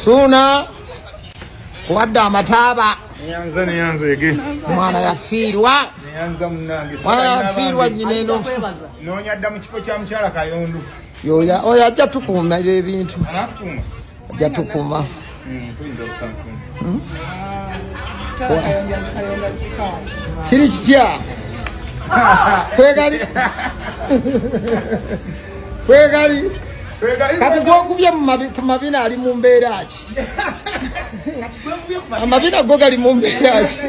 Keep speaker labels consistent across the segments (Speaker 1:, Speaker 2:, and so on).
Speaker 1: Suna wadda amataba
Speaker 2: Nyanza ege
Speaker 1: mwana yafiirwa nyineno
Speaker 2: nonyadda mu kifo kya mukyala Kayondo
Speaker 1: oyo ajja tukuumira ebintu ajja tukuuma kiri kitya kwegali kati gwokubye ku mabina ali mu mbeera ki amabina go gali mu mbeera ki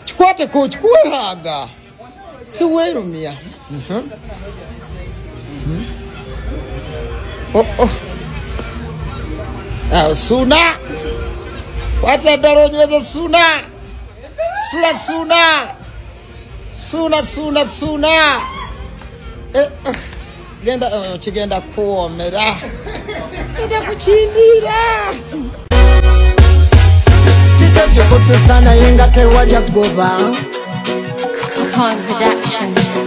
Speaker 1: kikwateko kikuwehaga kiweerumya Suna wata ddala onyweze Suna Suna genda kigenda kuwomera genda kukimbira kikyo kikutusana yenga tewalya goba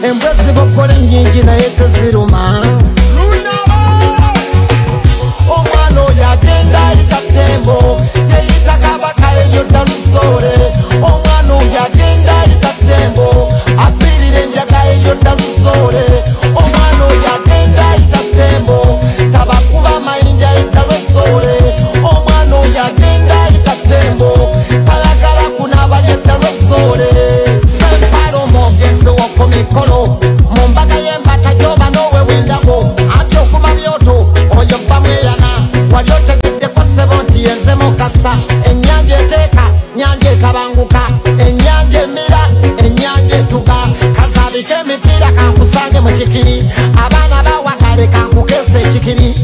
Speaker 1: embwa zibokola ennyingi naye teziruma omwana oyo agenda ayita Tembo yeyita Kabaka Elyoda Lusole omwana oyo agenda ayita Tembo abirira enjaga Elyoda Lusole omwana oyo agenda ayita Tembo tabakuba amayinja ayita Lusole omwana oyo agenda ayita Tembo tayagala kunaaba Elyoda Lusole sempalo mwogezi w'oku mikolo mu mbaga y'empata gy'oba n'owewindako ate okuma byoto oyo bamweyana wali otegeddeko ssebo nti yenze mukasa ennyanja eteeka nnyanja etabanguka ennyanja emira ennyanja etuga kazaabika emipiira kankusange mu kikiri abaana bawakale kankukesa ekikiri